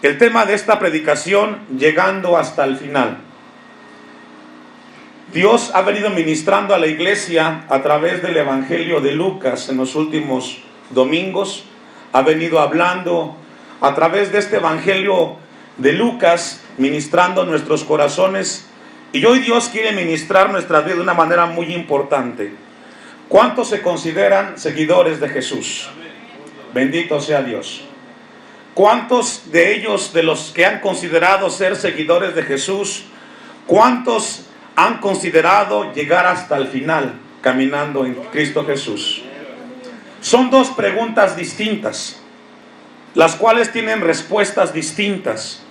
El tema de esta predicación, llegando hasta el final. Dios ha venido ministrando a la iglesia a través del Evangelio de Lucas en los últimos domingos. Ha venido hablando a través de este Evangelio de Lucas, ministrando nuestros corazones. Y hoy Dios quiere ministrar nuestras vidas de una manera muy importante. ¿Cuántos se consideran seguidores de Jesús? Bendito sea Dios. ¿Cuántos de ellos, de los que han considerado ser seguidores de Jesús, cuántos han considerado llegar hasta el final caminando en Cristo Jesús? Son dos preguntas distintas, las cuales tienen respuestas distintas.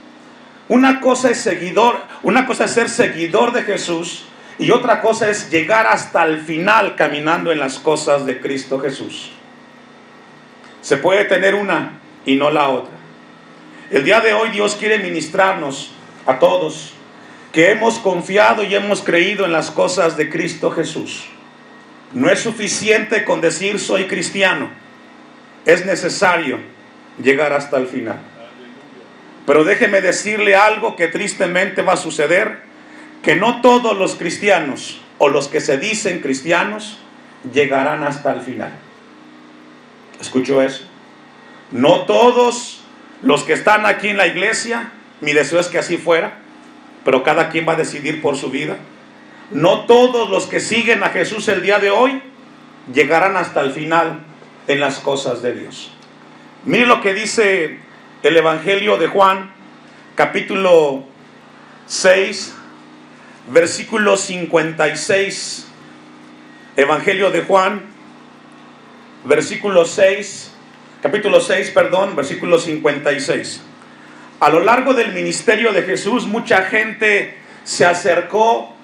Una cosa es ser seguidor de Jesús, y otra cosa es llegar hasta el final caminando en las cosas de Cristo Jesús. Se puede tener una y no la otra. El día de hoy Dios quiere ministrarnos a todos que hemos confiado y hemos creído en las cosas de Cristo Jesús. No es suficiente con decir soy cristiano, es necesario llegar hasta el final. Pero déjeme decirle algo que tristemente va a suceder, que no todos los cristianos o los que se dicen cristianos llegarán hasta el final. ¿Escuchó eso? No todos los que están aquí en la iglesia, mi deseo es que así fuera, pero cada quien va a decidir por su vida. No todos los que siguen a Jesús el día de hoy llegarán hasta el final en las cosas de Dios. Mire lo que dice el Evangelio de Juan, capítulo 6, versículo 56. Evangelio de Juan, capítulo 6, versículo 56. A lo largo del ministerio de Jesús, mucha gente se acercó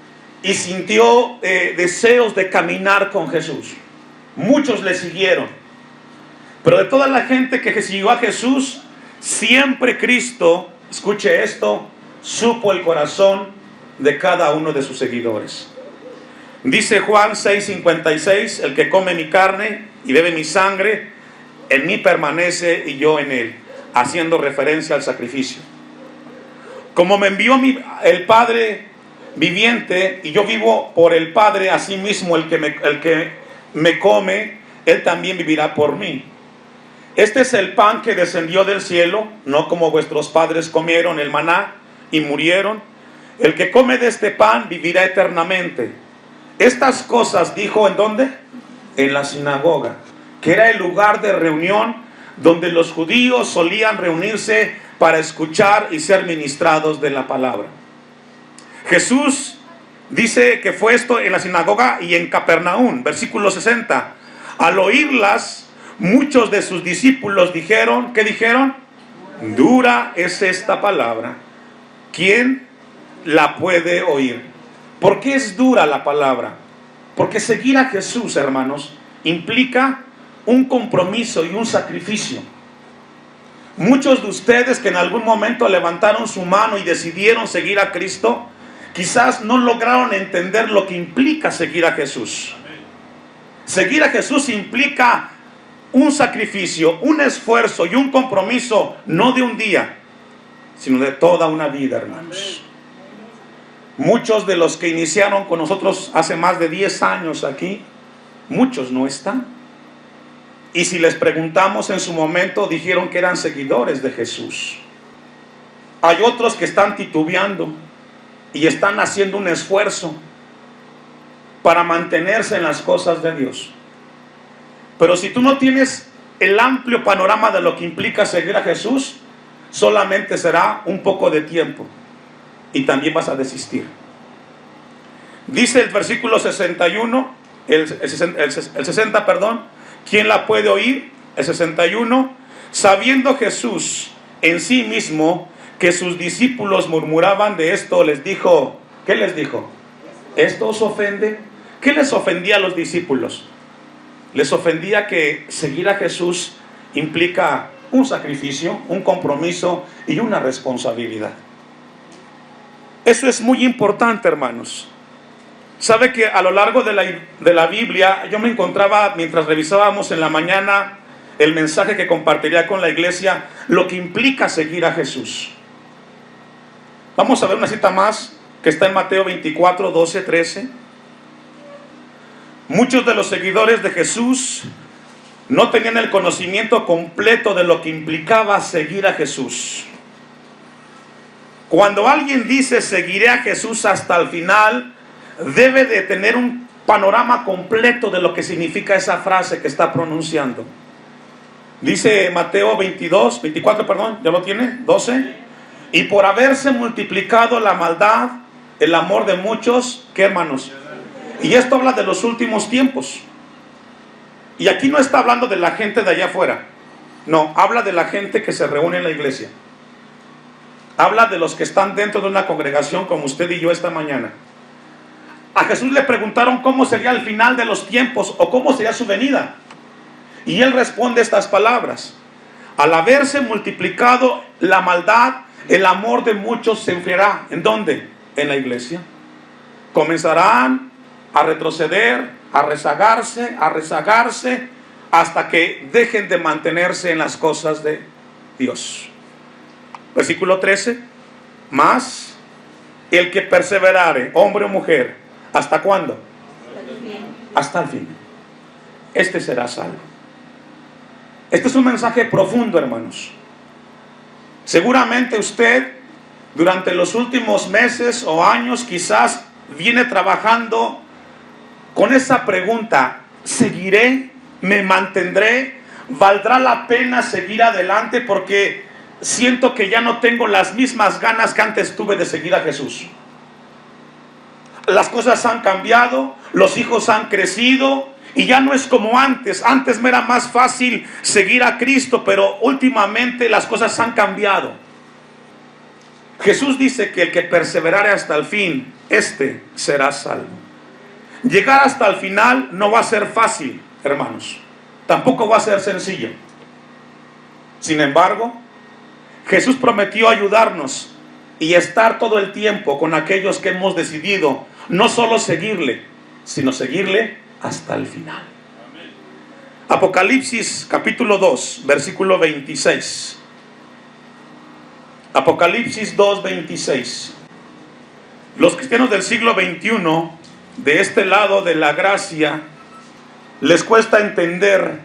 y sintió deseos de caminar con Jesús. Muchos le siguieron. Pero de toda la gente que siguió a Jesús, siempre Cristo, escuche esto, supo el corazón de cada uno de sus seguidores. Dice Juan 6:56, el que come mi carne y bebe mi sangre, en mí permanece y yo en él, haciendo referencia al sacrificio. Como me envió el Padre viviente y yo vivo por el Padre, así mismo el que me come, él también vivirá por mí. Este es el pan que descendió del cielo, no como vuestros padres comieron el maná y murieron. El que come de este pan vivirá eternamente. Estas cosas dijo, ¿en dónde? En la sinagoga, que era el lugar de reunión donde los judíos solían reunirse para escuchar y ser ministrados de la palabra. Jesús dice que fue esto en la sinagoga y en Capernaum, versículo 60. Al oírlas, muchos de sus discípulos dijeron, ¿qué dijeron? Dura es esta palabra, ¿quién la puede oír? ¿Por qué es dura la palabra? Porque seguir a Jesús, hermanos, implica un compromiso y un sacrificio. Muchos de ustedes que en algún momento levantaron su mano y decidieron seguir a Cristo, quizás no lograron entender lo que implica seguir a Jesús. Seguir a Jesús implica un sacrificio, un esfuerzo y un compromiso, no de un día, sino de toda una vida, hermanos. Muchos de los que iniciaron con nosotros hace más de 10 años aquí, muchos no están. Y si les preguntamos en su momento, dijeron que eran seguidores de Jesús. Hay otros que están titubeando y están haciendo un esfuerzo para mantenerse en las cosas de Dios. Pero si tú no tienes el amplio panorama de lo que implica seguir a Jesús, solamente será un poco de tiempo y también vas a desistir. Dice el versículo 61, el 60, ¿quién la puede oír? El 61, sabiendo Jesús en sí mismo que sus discípulos murmuraban de esto, les dijo, ¿qué les dijo? ¿Esto os ofende? ¿Qué les ofendía a los discípulos? Les ofendía que seguir a Jesús implica un sacrificio, un compromiso y una responsabilidad. Eso es muy importante, hermanos. Sabe que a lo largo de la Biblia, yo me encontraba, mientras revisábamos en la mañana el mensaje que compartiría con la iglesia, lo que implica seguir a Jesús. Vamos a ver una cita más que está en Mateo 24, 12, 13. Muchos de los seguidores de Jesús no tenían el conocimiento completo de lo que implicaba seguir a Jesús. Cuando alguien dice seguiré a Jesús hasta el final, debe de tener un panorama completo de lo que significa esa frase que está pronunciando. Dice Mateo 24, ¿ya lo tiene? 12. Y por haberse multiplicado la maldad, el amor de muchos, ¿qué, hermanos? Y esto habla de los últimos tiempos. Y aquí no está hablando de la gente de allá afuera. No, habla de la gente que se reúne en la iglesia. Habla de los que están dentro de una congregación como usted y yo esta mañana. A Jesús le preguntaron cómo sería el final de los tiempos o cómo sería su venida. Y él responde estas palabras: al haberse multiplicado la maldad, el amor de muchos se enfriará. ¿En dónde? En la iglesia. Comenzarán a retroceder, a rezagarse, hasta que dejen de mantenerse en las cosas de Dios. Versículo 13. Mas el que perseverare, hombre o mujer, ¿hasta cuándo? Hasta el fin. Este será salvo. Este es un mensaje profundo, hermanos. Seguramente usted durante los últimos meses o años quizás viene trabajando con esa pregunta: ¿seguiré? ¿Me mantendré? ¿Valdrá la pena seguir adelante? Porque siento que ya no tengo las mismas ganas que antes tuve de seguir a Jesús. Las cosas han cambiado, los hijos han crecido y ya no es como antes. Antes me era más fácil seguir a Cristo, pero últimamente las cosas han cambiado. Jesús dice que el que perseverare hasta el fin, este será salvo. Llegar hasta el final no va a ser fácil, hermanos. Tampoco va a ser sencillo. Sin embargo, Jesús prometió ayudarnos y estar todo el tiempo con aquellos que hemos decidido no solo seguirle, sino seguirle hasta el final. Amén. Apocalipsis capítulo 2, versículo 26. Apocalipsis 2, 26. Los cristianos del siglo XXI, de este lado de la gracia, les cuesta entender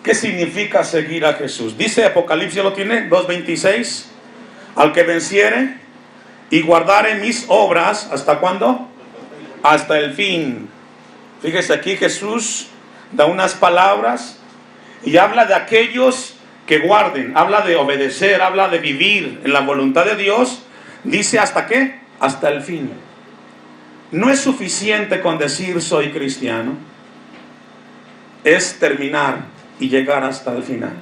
qué significa seguir a Jesús. Dice Apocalipsis, ¿lo tiene? 2:26. Al que venciere y guardare mis obras, ¿hasta cuándo? Hasta el fin. Fíjese, aquí Jesús da unas palabras y habla de aquellos que guarden, habla de obedecer, habla de vivir en la voluntad de Dios. Dice, ¿hasta qué? Hasta el fin. No es suficiente con decir soy cristiano, es terminar y llegar hasta el final.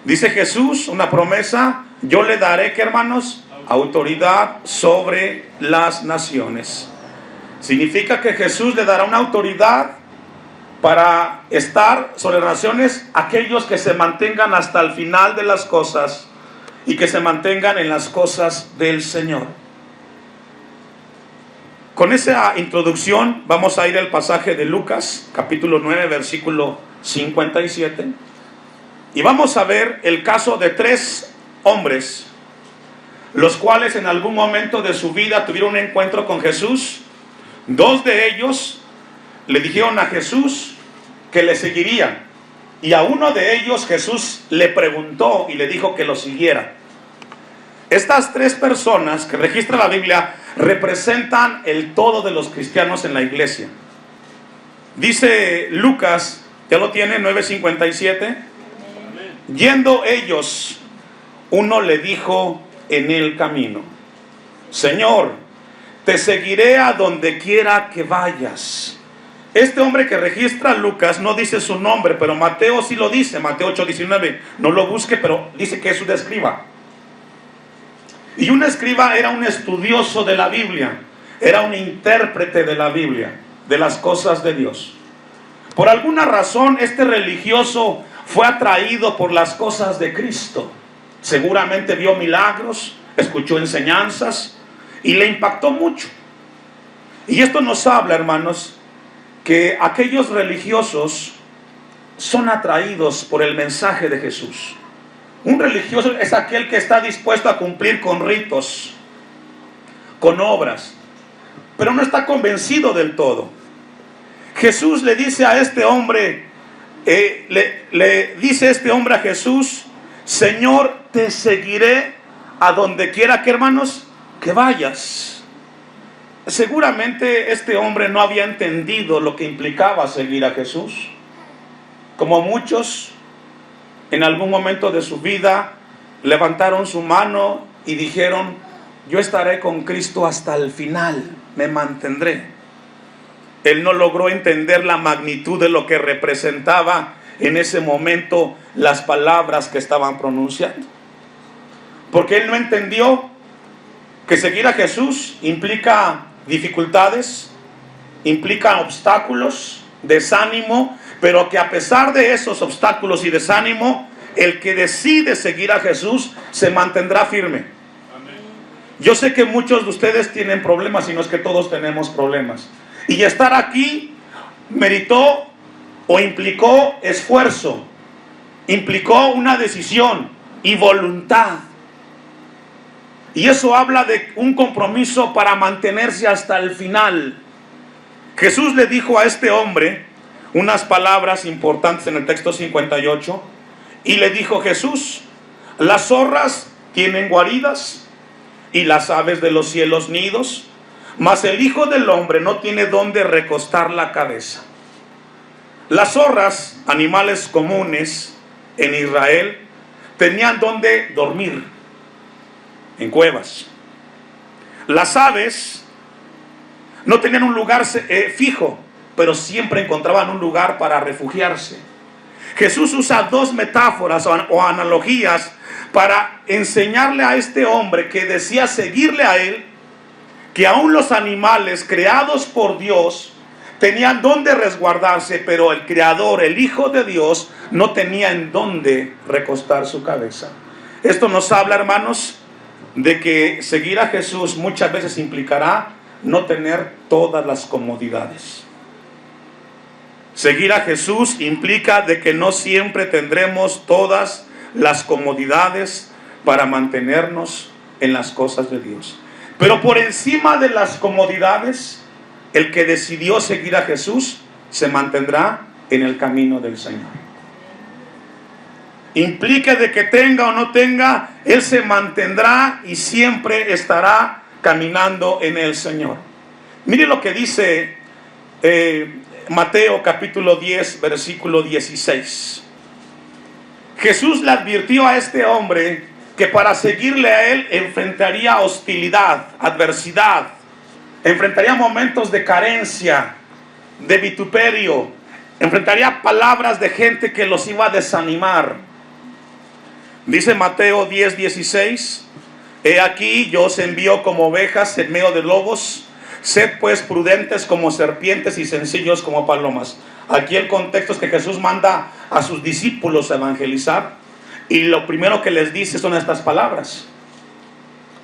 Dice Jesús, una promesa: yo le daré, ¿qué, hermanos? Autoridad sobre las naciones. Significa que Jesús le dará una autoridad para estar sobre las naciones aquellos que se mantengan hasta el final de las cosas y que se mantengan en las cosas del Señor. Con esa introducción vamos a ir al pasaje de Lucas, capítulo 9, versículo 57. Y vamos a ver el caso de 3 hombres, los cuales en algún momento de su vida tuvieron un encuentro con Jesús. 2 de ellos le dijeron a Jesús que le seguirían. Y a uno de ellos Jesús le preguntó y le dijo que lo siguiera. Estas 3 personas que registra la Biblia representan el todo de los cristianos en la iglesia. Dice Lucas, ¿ya lo tiene? 9:57. Yendo ellos, uno le dijo en el camino: Señor, te seguiré a donde quiera que vayas. Este hombre que registra Lucas no dice su nombre, pero Mateo sí lo dice. Mateo 8:19. No lo busque, pero dice que es un escriba. Y un escriba era un estudioso de la Biblia, era un intérprete de la Biblia, de las cosas de Dios. Por alguna razón este religioso fue atraído por las cosas de Cristo. Seguramente vio milagros, escuchó enseñanzas y le impactó mucho. Y esto nos habla, hermanos, que aquellos religiosos son atraídos por el mensaje de Jesús. Un religioso es aquel que está dispuesto a cumplir con ritos, con obras, pero no está convencido del todo. Jesús le dice a este hombre, le dice este hombre a Jesús: Señor, te seguiré a donde quiera que, hermanos, que vayas. Seguramente este hombre no había entendido lo que implicaba seguir a Jesús. Como muchos, en algún momento de su vida, levantaron su mano y dijeron: yo estaré con Cristo hasta el final, me mantendré. Él no logró entender la magnitud de lo que representaba en ese momento las palabras que estaban pronunciando. Porque él no entendió que seguir a Jesús implica dificultades, implica obstáculos, desánimo, pero que a pesar de esos obstáculos y desánimo, el que decide seguir a Jesús se mantendrá firme. Amén. Yo sé que muchos de ustedes tienen problemas, y no es que todos tenemos problemas. Y estar aquí meritó o implicó esfuerzo, implicó una decisión y voluntad. Y eso habla de un compromiso para mantenerse hasta el final. Jesús le dijo a este hombre unas palabras importantes en el texto 58. Y le dijo Jesús: las zorras tienen guaridas y las aves de los cielos nidos, mas el Hijo del Hombre no tiene dónde recostar la cabeza. Las zorras, animales comunes en Israel, tenían donde dormir, en cuevas. Las aves no tenían un lugar fijo, pero siempre encontraban un lugar para refugiarse. Jesús usa dos metáforas o analogías para enseñarle a este hombre que decía seguirle a él, que aún los animales creados por Dios tenían donde resguardarse, pero el Creador, el Hijo de Dios, no tenía en dónde recostar su cabeza. Esto nos habla, hermanos, de que seguir a Jesús muchas veces implicará no tener todas las comodidades. Seguir a Jesús implica de que no siempre tendremos todas las comodidades para mantenernos en las cosas de Dios. Pero por encima de las comodidades, el que decidió seguir a Jesús se mantendrá en el camino del Señor. Implica de que tenga o no tenga, él se mantendrá y siempre estará caminando en el Señor. Mire lo que dice Mateo capítulo 10, versículo 16. Jesús le advirtió a este hombre que para seguirle a él enfrentaría hostilidad, adversidad, enfrentaría momentos de carencia, de vituperio, enfrentaría palabras de gente que los iba a desanimar. Dice Mateo 10, 16: he aquí yo os envío como ovejas en medio de lobos. Sed pues prudentes como serpientes y sencillos como palomas. Aquí el contexto es que Jesús manda a sus discípulos a evangelizar, y lo primero que les dice son estas palabras: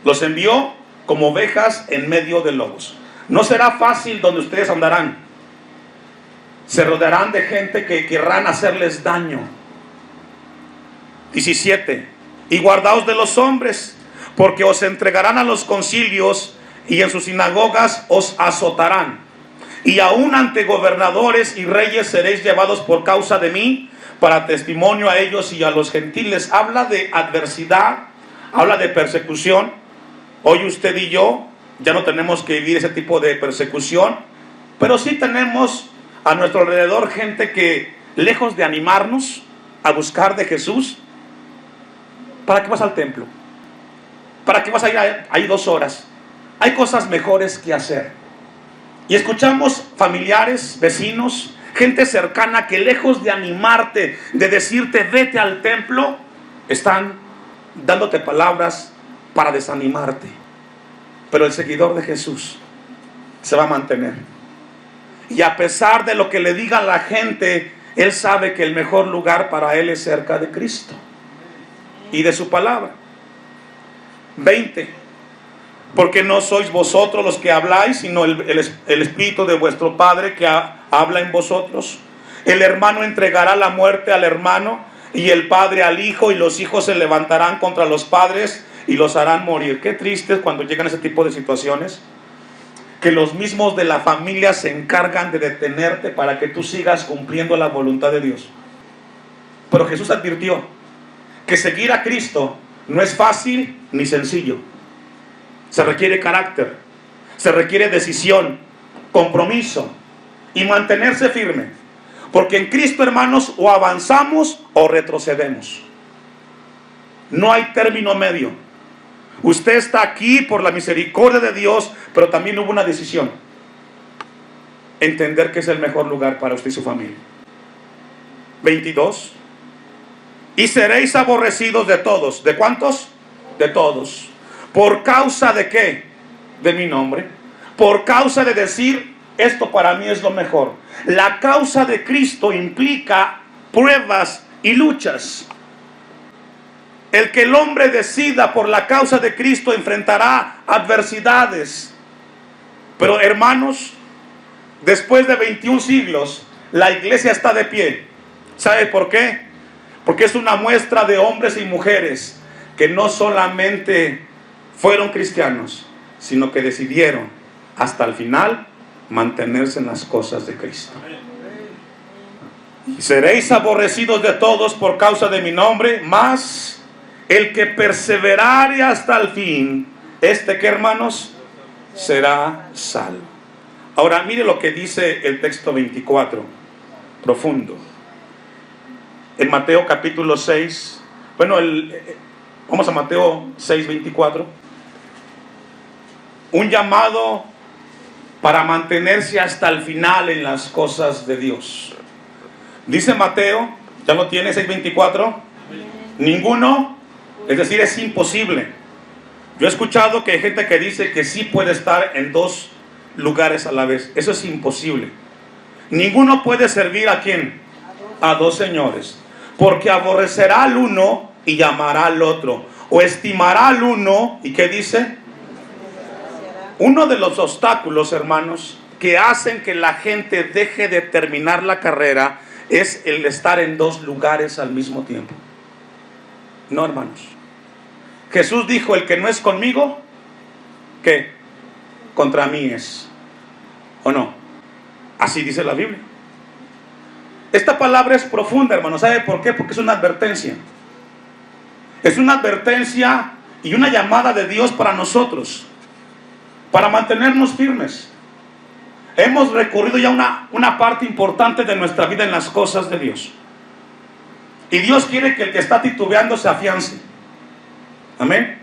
los envió como ovejas en medio de lobos. No será fácil donde ustedes andarán. Se rodearán de gente que querrán hacerles daño. 17: y guardaos de los hombres, porque os entregarán a los concilios, y en sus sinagogas os azotarán, y aún ante gobernadores y reyes seréis llevados por causa de mí, para testimonio a ellos y a los gentiles. Habla de adversidad, habla de persecución. Hoy usted y yo ya no tenemos que vivir ese tipo de persecución, pero sí tenemos a nuestro alrededor gente que, lejos de animarnos a buscar de Jesús, ¿para qué vas al templo? ¿Para qué vas a ir ahí 2 horas? Hay cosas mejores que hacer. Y escuchamos familiares, vecinos, gente cercana que, lejos de animarte, de decirte vete al templo, están dándote palabras para desanimarte. Pero el seguidor de Jesús se va a mantener. Y a pesar de lo que le diga la gente, él sabe que el mejor lugar para él es cerca de Cristo y de su palabra. 20: porque no sois vosotros los que habláis, sino el Espíritu de vuestro Padre que habla en vosotros. El hermano entregará la muerte al hermano y el padre al hijo, y los hijos se levantarán contra los padres y los harán morir. Qué triste es cuando llegan ese tipo de situaciones, que los mismos de la familia se encargan de detenerte para que tú sigas cumpliendo la voluntad de Dios. Pero Jesús advirtió que seguir a Cristo no es fácil ni sencillo. Se requiere carácter, se requiere decisión, compromiso y mantenerse firme. Porque en Cristo, hermanos, o avanzamos o retrocedemos. No hay término medio. Usted está aquí por la misericordia de Dios, pero también hubo una decisión: entender que es el mejor lugar para usted y su familia. 22. Y seréis aborrecidos de todos. ¿De cuántos? De todos. ¿Por causa de qué? De mi nombre. Por causa de decir, esto para mí es lo mejor. La causa de Cristo implica pruebas y luchas. El que el hombre decida por la causa de Cristo enfrentará adversidades. Pero hermanos, después de 21 siglos, la iglesia está de pie. ¿Sabe por qué? Porque es una muestra de hombres y mujeres que no solamente fueron cristianos, sino que decidieron hasta el final mantenerse en las cosas de Cristo. Y seréis aborrecidos de todos por causa de mi nombre, mas el que perseverare hasta el fin, ¿qué, hermanos? Será salvo. Ahora mire lo que dice el texto 24, profundo. En Mateo capítulo 6, vamos a Mateo 6, 24. Un llamado para mantenerse hasta el final en las cosas de Dios. Dice Mateo, ¿ya lo tiene? 6:24. Ninguno, es decir, es imposible. Yo he escuchado que hay gente que dice que sí puede estar en dos lugares a la vez. Eso es imposible. Ninguno puede servir ¿a quién? A dos señores. Porque aborrecerá al uno y llamará al otro. O estimará al uno, ¿y qué dice? Uno de los obstáculos, hermanos, que hacen que la gente deje de terminar la carrera es el estar en dos lugares al mismo tiempo. No, hermanos. Jesús dijo, el que no es conmigo, ¿qué? Contra mí es. ¿O no? Así dice la Biblia. Esta palabra es profunda, hermano. ¿Sabe por qué? Porque es una advertencia. Es una advertencia y una llamada de Dios para nosotros, para mantenernos firmes. Hemos recorrido ya una parte importante de nuestra vida en las cosas de Dios. Y Dios quiere que el que está titubeando se afiance. Amén.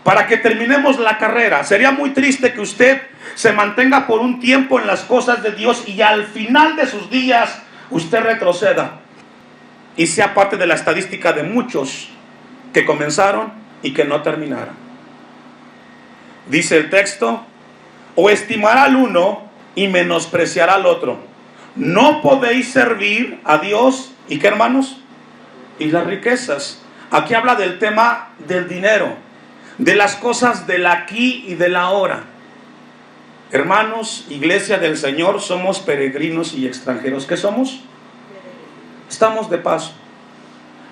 Para que terminemos la carrera. Sería muy triste que usted se mantenga por un tiempo en las cosas de Dios y al final de sus días usted retroceda y sea parte de la estadística de muchos que comenzaron y que no terminaron. Dice el texto, o estimará al uno y menospreciará al otro. No podéis servir a Dios, ¿y qué, hermanos? Y las riquezas. Aquí habla del tema del dinero, de las cosas del aquí y del ahora. Hermanos, iglesia del Señor, somos peregrinos y extranjeros. ¿Qué somos? Estamos de paso.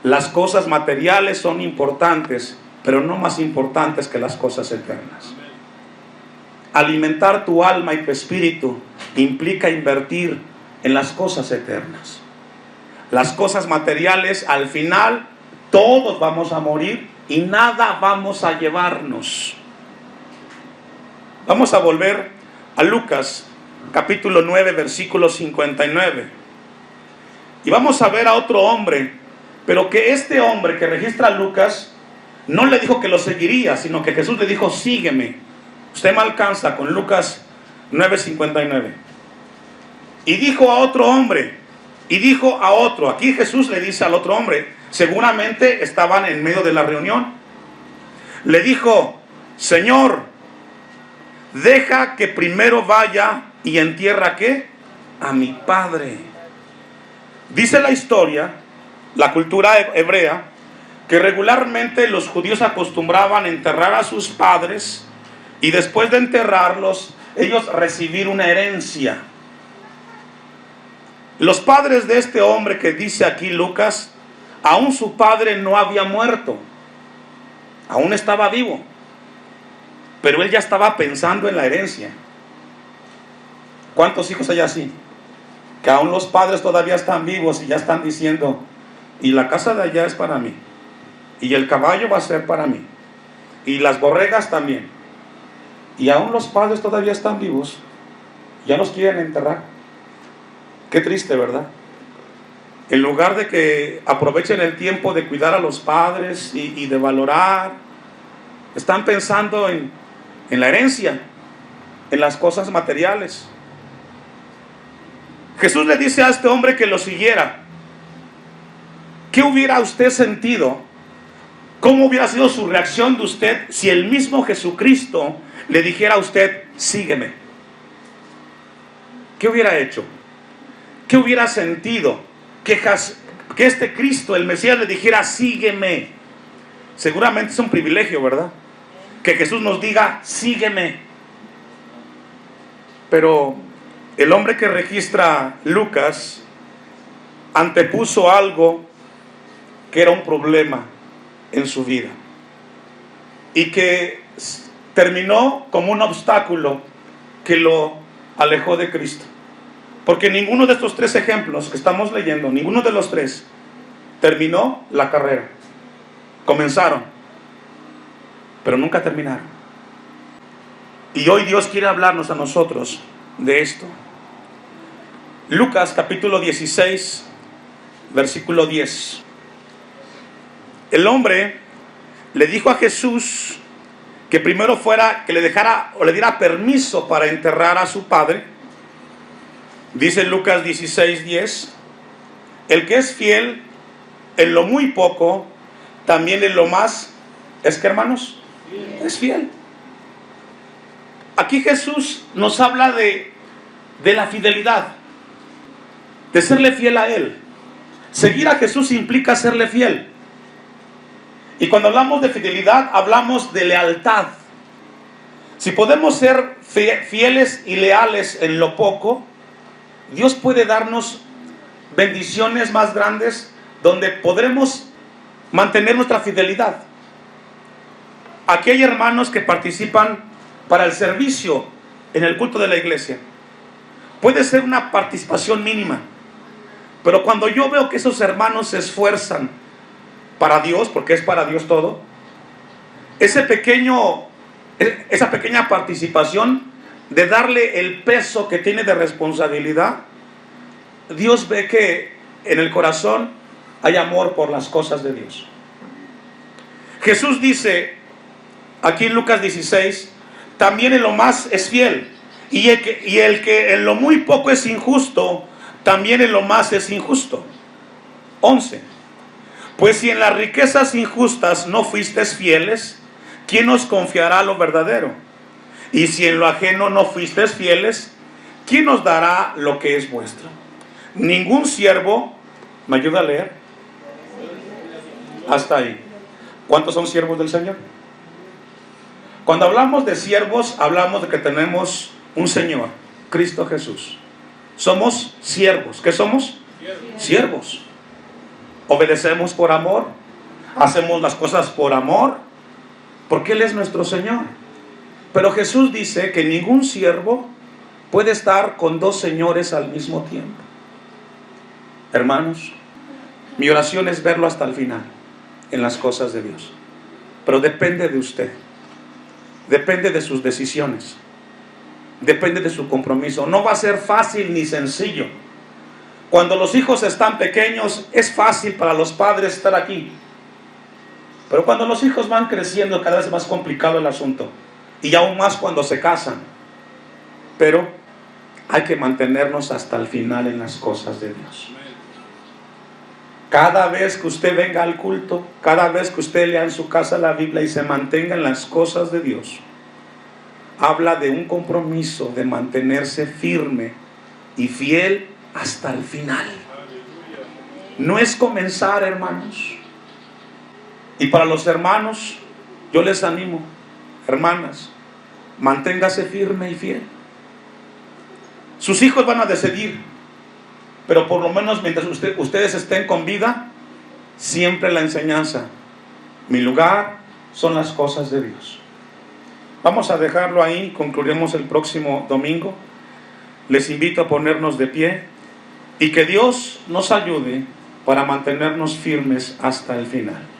Las cosas materiales son importantes, pero no más importantes que las cosas eternas. Alimentar tu alma y tu espíritu implica invertir en las cosas eternas. Las cosas materiales, al final, todos vamos a morir y nada vamos a llevarnos. Vamos a volver a Lucas, capítulo 9, versículo 59. Y vamos a ver a otro hombre, pero que este hombre que registra Lucas no le dijo que lo seguiría, sino que Jesús le dijo, sígueme. Usted me alcanza con Lucas 9:59. Y dijo a otro hombre, y dijo a otro. Aquí Jesús le dice al otro hombre, seguramente estaban en medio de la reunión. Le dijo, Señor, deja que primero vaya y entierra ¿qué? A mi padre. Dice la historia, la cultura hebrea, que regularmente los judíos acostumbraban a enterrar a sus padres y después de enterrarlos, ellos recibir una herencia. Los padres de este hombre que dice aquí Lucas, aún su padre no había muerto, aún estaba vivo, pero él ya estaba pensando en la herencia. ¿Cuántos hijos hay así? Que aún los padres todavía están vivos y ya están diciendo, y la casa de allá es para mí, y el caballo va a ser para mí, y las borregas también. Y aún los padres todavía están vivos, ya los quieren enterrar. Qué triste, ¿verdad? En lugar de que aprovechen el tiempo de cuidar a los padres y de valorar, están pensando en la herencia, en las cosas materiales. Jesús le dice a este hombre que lo siguiera. ¿Qué hubiera usted sentido? ¿Cómo hubiera sido su reacción de usted si el mismo Jesucristo le dijera a usted, sígueme? ¿Qué hubiera hecho? ¿Qué hubiera sentido? Que este Cristo, el Mesías, le dijera, sígueme. Seguramente es un privilegio, ¿verdad? Que Jesús nos diga, sígueme. Pero el hombre que registra Lucas antepuso algo que era un problema en su vida y que terminó como un obstáculo que lo alejó de Cristo. Porque ninguno de estos tres ejemplos que estamos leyendo, ninguno de los tres terminó la carrera. Comenzaron, pero nunca terminaron. Y hoy Dios quiere hablarnos a nosotros de esto. Lucas capítulo 16, versículo 10. El hombre le dijo a Jesús que primero fuera, que le dejara o le diera permiso para enterrar a su padre. Dice Lucas 16, 10, el que es fiel en lo muy poco, también en lo más, ¿es que, hermanos? Es fiel. Aquí Jesús nos habla de la fidelidad, de serle fiel a Él. Seguir a Jesús implica serle fiel. Y cuando hablamos de fidelidad, hablamos de lealtad. Si podemos ser fieles y leales en lo poco, Dios puede darnos bendiciones más grandes donde podremos mantener nuestra fidelidad. Aquí hay hermanos que participan para el servicio en el culto de la iglesia. Puede ser una participación mínima, pero cuando yo veo que esos hermanos se esfuerzan para Dios, porque es para Dios todo, esa pequeña participación de darle el peso que tiene de responsabilidad, Dios ve que en el corazón hay amor por las cosas de Dios. Jesús dice aquí en Lucas 16, también en lo más es fiel, y el que en lo muy poco es injusto, también en lo más es injusto. 11. Pues si en las riquezas injustas no fuisteis fieles, ¿quién os confiará lo verdadero? Y si en lo ajeno no fuisteis fieles, ¿quién os dará lo que es vuestro? Ningún siervo, ¿me ayuda a leer? Hasta ahí. ¿Cuántos son siervos del Señor? Cuando hablamos de siervos, hablamos de que tenemos un Señor, Cristo Jesús. Somos siervos. ¿Qué somos? Siervos. Obedecemos por amor, hacemos las cosas por amor, porque Él es nuestro Señor. Pero Jesús dice que ningún siervo puede estar con dos señores al mismo tiempo. Hermanos, mi oración es verlo hasta el final en las cosas de Dios. Pero depende de usted, depende de sus decisiones, depende de su compromiso. No va a ser fácil ni sencillo. Cuando los hijos están pequeños, es fácil para los padres estar aquí. Pero cuando los hijos van creciendo, cada vez es más complicado el asunto. Y aún más cuando se casan. Pero hay que mantenernos hasta el final en las cosas de Dios. Cada vez que usted venga al culto, cada vez que usted lea en su casa la Biblia y se mantenga en las cosas de Dios, habla de un compromiso de mantenerse firme y fiel hasta el final. No es comenzar, hermanos. Y para los hermanos, yo les animo, hermanas, manténgase firme y fiel. Sus hijos van a decidir pero por lo menos mientras ustedes estén con vida, siempre la enseñanza. Mi lugar son las cosas de Dios. Vamos a dejarlo ahí, concluiremos el próximo domingo. Les invito a ponernos de pie y que Dios nos ayude para mantenernos firmes hasta el final.